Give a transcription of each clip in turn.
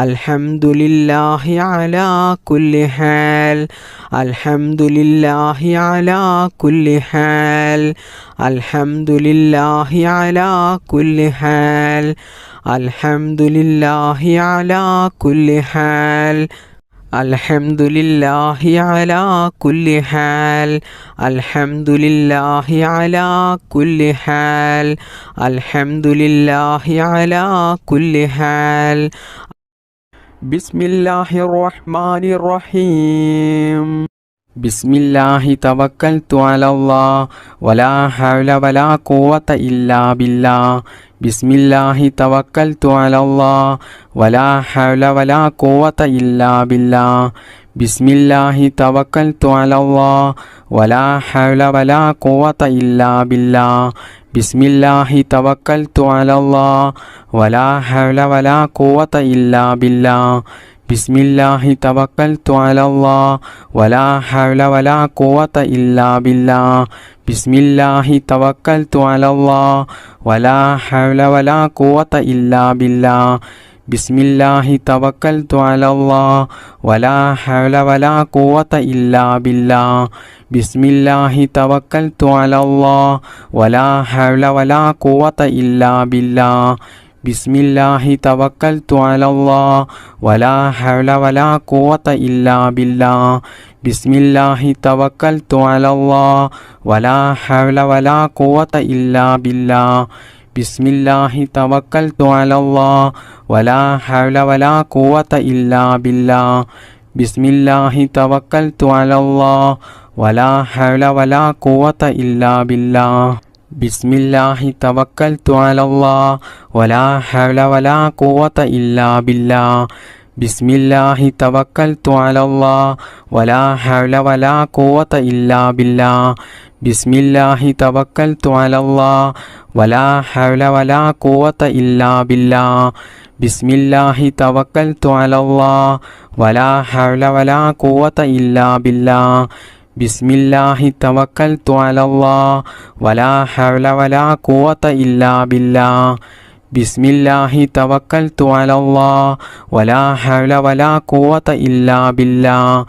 അൽഹംദുലില്ലാഹി അലാ കുല്ലി ഹാൽ അൽഹംദുലില്ലാഹി അലാ കുല്ലി ഹാൽ അൽഹംദുലില്ലാഹി അലാ കുല്ലി ഹാൽ അൽഹംദുലില്ലാഹി അലാ കുല്ലി ഹാൽ അൽഹംദുലില്ലാഹി അലാ കുല്ലി ഹാൽ അൽഹംദുലില്ലാഹി അലാ കുല്ലി ഹാൽ അൽഹംദുലില്ലാഹി അലാ കുല്ലി ഹാൽ ബിസ്മില്ലാഹിർ റഹ്മാനിർ റഹീം ബിസ്മില്ലാഹി തവക്കൽതു അലല്ലാഹ് വലാ ഹൗല വലാ ഖുവത ഇല്ലാ ബില്ലാഹ് ബിസ്മില്ലാഹി തവക്കൽതു അലല്ലാഹ് വലാ ഹൗല വലാ ഖുവത ഇല്ലാ ബില്ലാഹ് ബിസ്മില്ലാഹി തവക്കൽതു അലല്ലാഹ് വലാ ഹൗല വലാ ഖുവത ഇല്ലാ ബില്ലാഹ് ബിസ്മില്ലാഹി തവക്കൽതു അലല്ലാഹ് വലാ ഹൗല വലാ ഖുവത ഇല്ലാ ബില്ലാഹ് ബിസ്മില്ലാഹി തവക്കൽതു അലല്ലാഹ് വലാ ഹൗല വലാ ഖുവത ഇല്ലാ ബില്ലാഹ് ബിസ്മില്ലാഹി തവക്കൽതു അലല്ലാഹ് വലാ ഹൗല വലാ ഖുവത ഇല്ലാ ബില്ലാഹ് ബിസ്മില്ലാഹി തവക്കൽതു അലല്ലാഹ് വലാ ഹൗല വലാ ഖുവത ഇല്ലാ ബില്ലാഹ് ബിസ്മില്ലാഹി തവക്കൽതു അലല്ലാഹ് വലാ ഹൗല വലാ ഖുവത ഇല്ലാ ബില്ലാഹ് ബിസ്മില്ലാഹി തവക്കൽതു അലല്ലാഹ് വലാ ഹൗല വലാ ഖുവത ഇല്ലാ ബില്ലാഹ് ബിസ്മില്ലാഹി തവക്കൽതു അലല്ലാഹ് വലാ ഹൗല വലാ ഖുവത ഇല്ലാ ബില്ലാഹ് ബിസ്മില്ലാഹി തവക്കൽതു അലല്ലാഹ് വലാ ഹൗല വലാ ഖുവത ഇല്ലാ ബില്ലാഹ് ബിസ്മില്ലാഹി തവക്കൽതു അലല്ലാഹ് വലാ ഹൗല വലാ ഖുവത ഇല്ലാ ബില്ലാഹ് ബിസ്മില്ലാഹി തവക്കൽതു അലല്ലാഹ് വലാ ഹൗല വലാ ഖുവത ഇല്ലാ ബില്ലാഹ് ബിസ്മില്ലാഹി തവക്കൽതു അലല്ലാഹ് വലാ ഹൗല വലാ ഖുവത ഇല്ലാ ബില്ലാഹ് ബിസ്മില്ലാഹി തവക്കൽതു അലല്ലാഹ് വലാ ഹൗല വലാ ഖുവത ഇല്ലാ ബില്ലാഹ് ബിസ്മില്ലാഹി തവക്കൽതു അലല്ലാഹ് വലാ ഹൗല വലാ ഖുവത ഇല്ലാ ബില്ലാഹ് ബിസ്മില്ലാഹി തവക്കൽതു അലല്ലാഹ് വലാ ഹൗല വലാ ഖുവത ഇല്ലാ ബില്ലാഹ് ബിസ്മില്ലാഹി തവക്കൽതു അലല്ലാഹ് വലാ ഹൗല വലാ ഖുവത ഇല്ലാ ബില്ലാഹ് ബിസ്മില്ലാഹി തവക്കൽതു അലല്ലാഹ് വലാ ഹൗല വലാ ഖുവത ഇല്ലാ ബില്ലാഹ്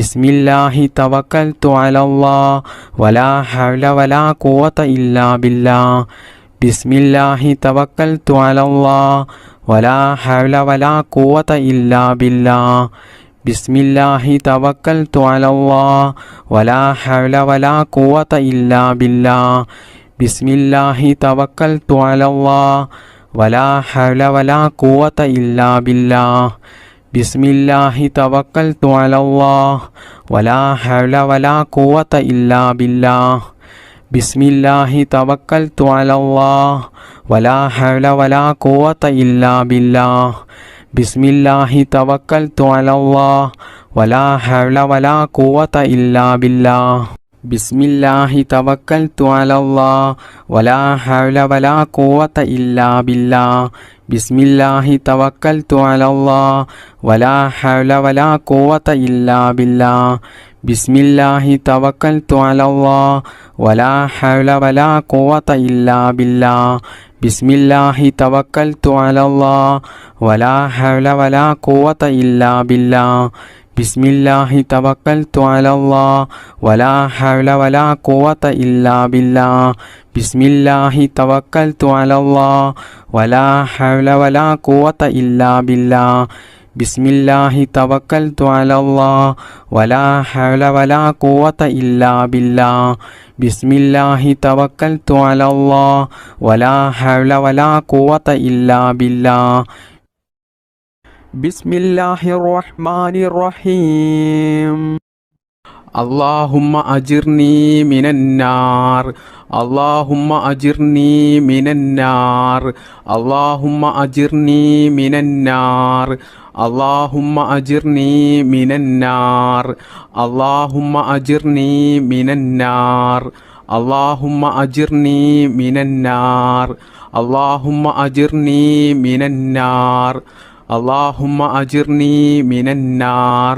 ബിസ്മില്ലാഹി തവക്കൽതു അലല്ലാഹ് വലാ ഹൗല വലാ ഖുവത ഇല്ലാ ബില്ലാഹ് ബിസ്മില്ലാഹി തവക്കൽതു അലല്ലാഹ് വലാ ഹൗല വലാ ഖുവത ഇല്ലാ ബില്ലാഹ് ബിസ്മില്ലാഹി തവക്കൽതു അലല്ലാഹ് വലാ ഹൗല വലാ ഖുവത ഇല്ലാ ബില്ലാഹ് ബിസ്മില്ലാഹി തവക്കൽതു അലല്ലാഹ് വലാ ഹൗല വലാ ഖുവത ഇല്ലാ ബില്ലാഹ് ബിസ്മില്ലാഹി തവക്കൽതു അലല്ലാഹ് വലാ ഹൗല വലാ ഖുവത ഇല്ലാ ബില്ലാഹ് ബിസ്മില്ലാഹി തവക്കൽതു അലല്ലാഹ് വലാ ഹൗല വലാ ഖുവത ഇല്ലാ ബില്ലാഹ് ബിസ്മില്ലാഹി തവക്കൽതു അലല്ലാഹ് വലാ ഹൗല വലാ ഖുവത ഇല്ലാ ബില്ലാഹ് ബിസ്മില്ലാഹി തവക്കൽതു അലല്ലാഹ് വലാ ഹൗല വലാ ഖുവത ഇല്ലാ ബില്ലാഹ് ബിസ്മില്ലാഹി തവക്കൽതു അലല്ലാഹ് വലാ ഹൗല വലാ ഖുവത ഇല്ലാ ബില്ലാഹ് ബിസ്മില്ലാഹി തവക്കൽതു അലല്ലാഹ് വലാ ഹൗല വലാ ഖുവത ഇല്ലാ ബില്ലാഹ് ബിസ്മില്ലാഹി തവക്കൽതു അലല്ലാഹ് വലാ ഹൗല വലാ ഖുവത ഇല്ലാ ബില്ലാഹ് ബിസ്മില്ലാഹി തവക്കൽതു അലല്ലാഹ് വലാ ഹൗല വലാ ഖുവത ഇല്ലാ ബില്ലാഹ് ബിസ്മില്ലാഹി തവക്കൽതു അലല്ലാഹ് വലാ ഹൗല വലാ ഖുവത ഇല്ലാ ബില്ലാഹ് ബിസ്മില്ലാഹി തവക്കൽതു അലല്ലാഹ് വലാ ഹൗല വലാ ഖുവത ഇല്ലാ ബില്ലാഹ് ബിസ്മില്ലാഹിർ റഹ്മാനിർ റഹീം اللهم أجرني من النار اللهم أجرني من النار اللهم أجرني من النار اللهم أجرني من النار اللهم أجرني من النار اللهم أجرني من النار اللهم أجرني من النار اللهم أجرني من النار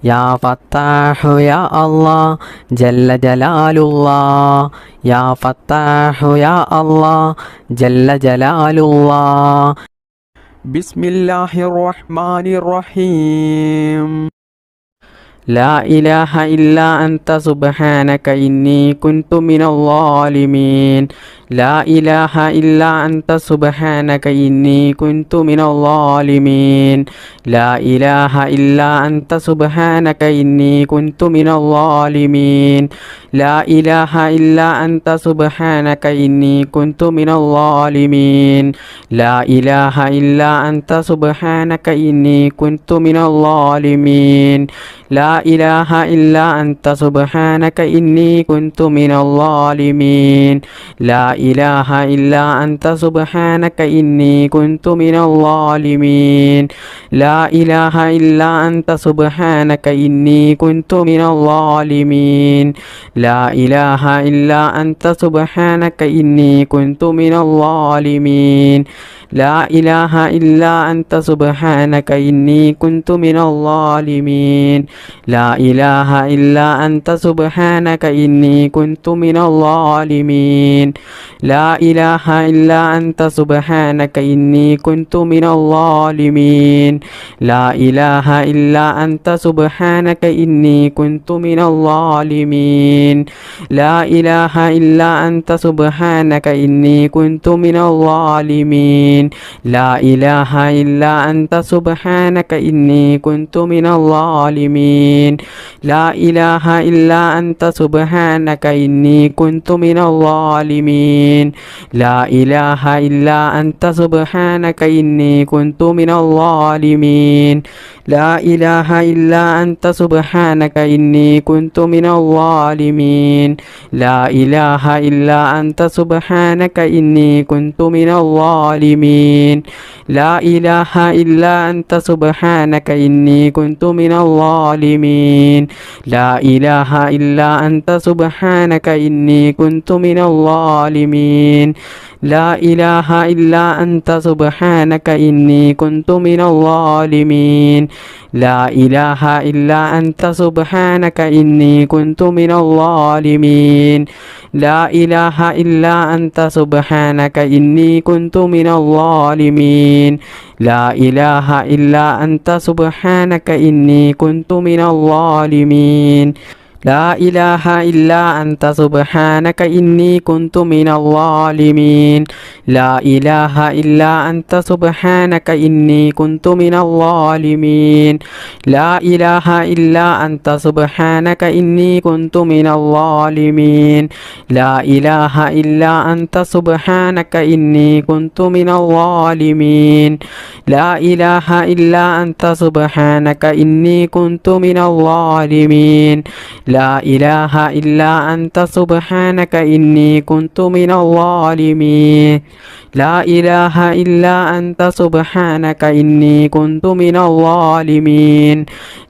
യാ ഫത്താഹു യാ അല്ലാഹ് ജല്ല ജലാലുല്ലാഹ് യാ ഫത്താഹു യാ അല്ലാഹ് ജല്ല ജലാലുല്ലാഹ് ബിസ്മില്ലാഹിർ റഹ്മാനിർ റഹീം لا إله إلا أنت سبحانك إني كنت من الظالمين لا إله إلا أنت سبحانك إني كنت من الظالمين لا إله إلا أنت سبحانك إني كنت من الظالمين لا إله إلا أنت سبحانك إني كنت من الظالمين لا إله إلا أنت سبحانك إني كنت من الظالمين لا إله إلا أنت سبحانك إني كنت من الظالمين لا إله إلا أنت سبحانك إني كنت من الظالمين لا إله إلا أنت سبحانك إني كنت من الظالمين لا إله إلا أنت سبحانك إني كنت من الظالمين لا إله إلا أنت سبحانك إني كنت من الظالمين لا إله إلا أنت سبحانك إني كنت من الظالمين لا إله إلا أنت سبحانك إني كنت من الظالمين لا إله إلا أنت سبحانك إني كنت من الظالمين لا إله إلا أنت سبحانك إني كنت من الظالمين لا إله إلا أنت سبحانك إني كنت من الظالمين لا إله إلا أنت سبحانك إني كنت من الظالمين لا إله إلا أنت سبحانك إني كنت من الظالمين لا إله إلا أنت سبحانك إني كنت من الظالمين لا إله إلا أنت سبحانك إني كنت من الظالمين لا إله إلا أنت سبحانك إني كنت من الظالمين لا إله إلا أنت سبحانك إني كنت من الظالمين لا إله إلا أنت سبحانك إني كنت من الظالمين لا إله إلا أنت سبحانك إني كنت من الظالمين لا إله إلا أنت سبحانك إني كنت من الظالمين لا إله إلا أنت سبحانك إني كنت من الظالمين لا إله إلا أنت سبحانك إني كنت من الظالمين لا إله إلا أنت سبحانك إني كنت من الظالمين لا إله إلا أنت سبحانك إني كنت من الظالمين لا إله إلا أنت سبحانك إني كنت من الظالمين لا إله إلا أنت سبحانك إني كنت من الظالمين لا إله إلا أنت سبحانك إني كنت من الظالمين لا إله إلا أنت سبحانك إني كنت من الظالمين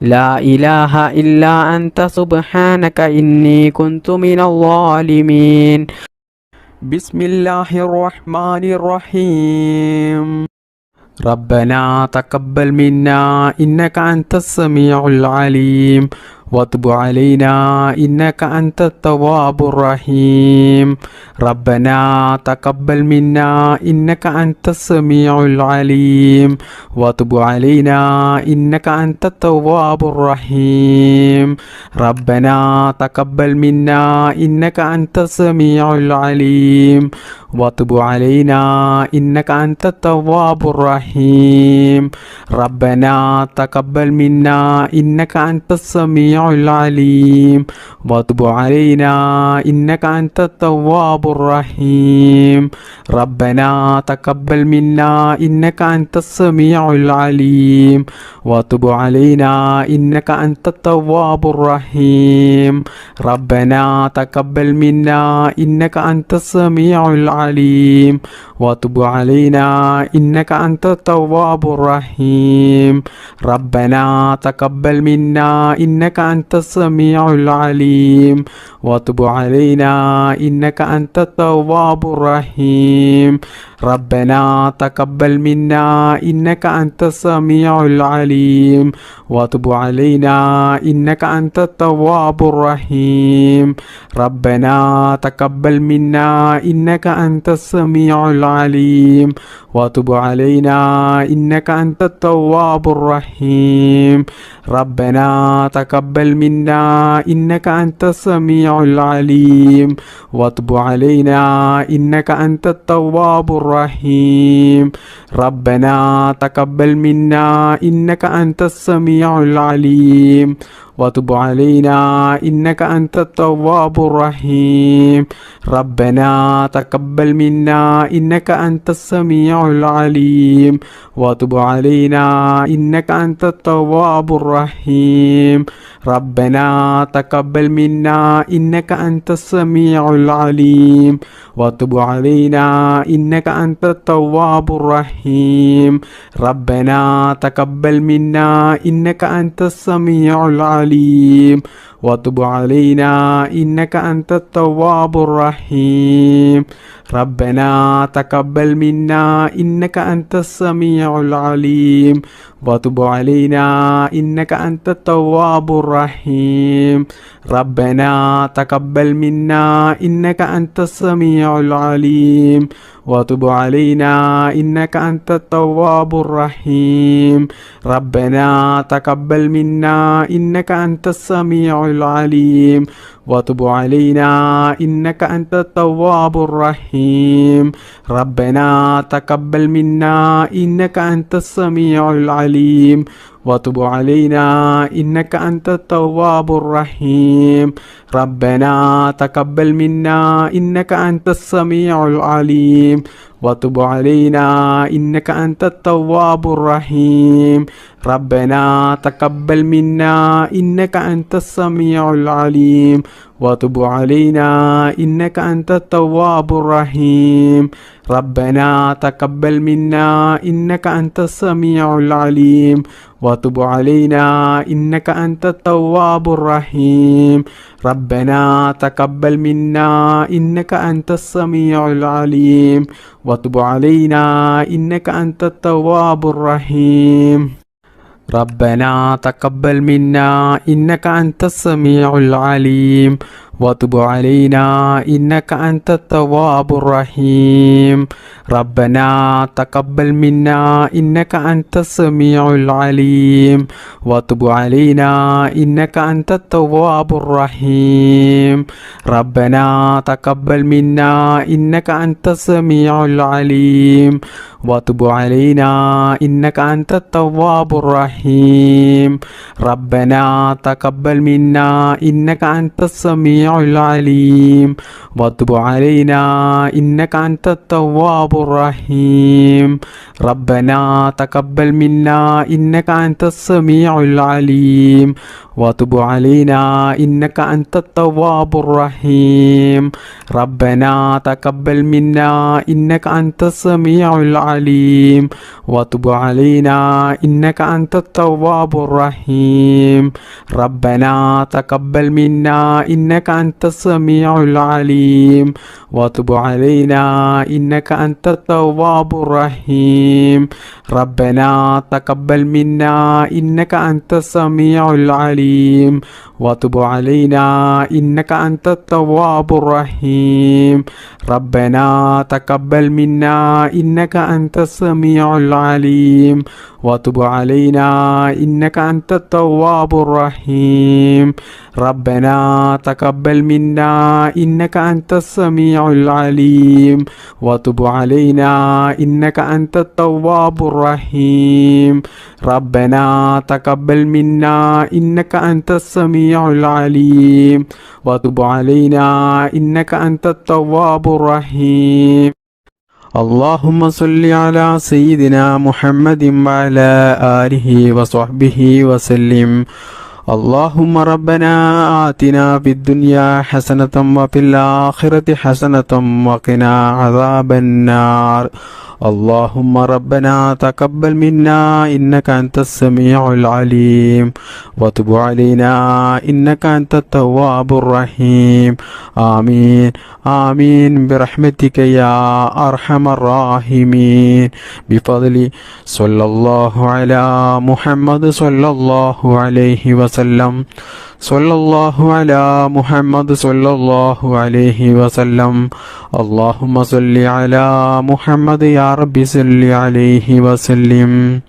لا إله إلا أنت سبحانك إني كنت من الظالمين بسم الله الرحمن الرحيم ربنا تقبل منا إنك أنت السميع العليم وتب علينا إنك أنت التواب الرحيم ربنا تقبل منا إنك أنت السميع العليم وتب علينا إنك أنت التواب الرحيم ربنا تقبل منا إنك أنت السميع العليم وتب علينا إنك أنت التواب الرحيم ربنا تقبل منا إنك أنت السميع العليم وتب علينا إنك أنت التواب الرحيم ربنا تقبل منا إنك أنت السميع العليم وتب علينا إنك أنت التواب الرحيم ربنا تقبل منا إنك أنت السميع العليم وتب علينا إنك أنت التواب الرحيم ربنا تقبل منا إنك أنت السميع العليم وتب علينا إنك أنت التواب الرحيم ربنا تقبل منا إنك أنت السميع العليم وتب علينا إنك أنت التواب الرحيم ربنا تقبل منا إنك أنت السميع العليم وتب علينا إنك أنت التواب الرحيم ربنا تقبل منا إنك أنت السميع العليم وتب علينا إنك أنت التواب الرحيم ربنا تقبل منا إنك أنت السميع العليم وتب علينا إنك أنت التواب الرحيم ربنا تقبل منا إنك أنت السميع العليم وتب علينا إنك أنت التواب الرحيم ربنا تقبل منا إنك أنت السميع العليم وتب علينا إنك أنت التواب الرحيم ربنا تقبل منا إنك أنت السميع العليم وتب علينا إنك أنت التواب الرحيم ربنا تقبل منا إنك أنت السميع العليم وتب علينا إنك أنت التواب الرحيم ربنا تقبل منا إنك أنت السميع العليم وتب علينا إنك أنت التواب الرحيم ربنا تقبل منا إنك أنت السميع العليم وتب علينا إنك أنت التواب الرحيم ربنا تقبل منا إنك أنت السميع العليم وتب علينا إنك أنت التواب الرحيم ربنا تقبل منا إنك أنت السميع العليم وتب علينا إنك أنت التواب الرحيم ربنا تقبل منا إنك أنت السميع العليم وتب علينا إنك أنت التواب الرحيم ربنا تقبل منا إنك أنت السميع العليم وتب علينا إنك أنت التواب الرحيم ربنا تقبل منا إنك أنت السميع العليم وتب علينا إنك أنت التواب الرحيم ربنا تقبل منا إنك أنت السميع العليم وتب علينا إنك أنت التواب الرحيم ربنا تقبل منا إنك أنت السميع العليم وتب علينا إنك أنت التواب الرحيم ربنا تقبل منا إنك أنت السميع العليم وتب علينا إنك أنت التواب الرحيم ربنا تقبل منا إنك أنت السميع العليم وتب علينا إنك أنت التواب الرحيم ربنا تقبل منا إنك أنت السميع العليم وتب علينا إنك أنت التواب الرحيم ربنا تقبل منا إنك أنت السميع العليم وتب علينا إنك أنت التواب الرحيم ربنا تقبل منا إنك أنت السميع العليم وتب علينا إنك أنت التواب الرحيم ربنا تقبل منا إنك أنت السميع العليم وتب علينا إنك أنت التواب الرحيم ربنا تقبل منا إنك أنت السميع العليم وتب علينا إنك أنت التواب الرحيم ربنا تقبل منا إنك أنت السميع العليم وتب علينا إنك أنت التواب الرحيم ربنا تقبل منا إنك أنت السميع العليم وتب علينا إنك أنت التواب الرحيم اللهم صل على سيدنا محمد وعلى آله وصحبه وسلم اللهم ربنا آتنا في الدنيا حسنة وفي الآخرة حسنة وقنا عذاب النار اللهم ربنا تقبل منا إنك أنت السميع العليم وتب علينا إنك أنت التواب الرحيم آمين آمين برحمتك يا أرحم الراحمين بفضل صلى الله على محمد صلى الله عليه وسلم صلى الله على محمد صلى الله عليه وسلم اللهم صل على محمد يا رب صل عليه وسلم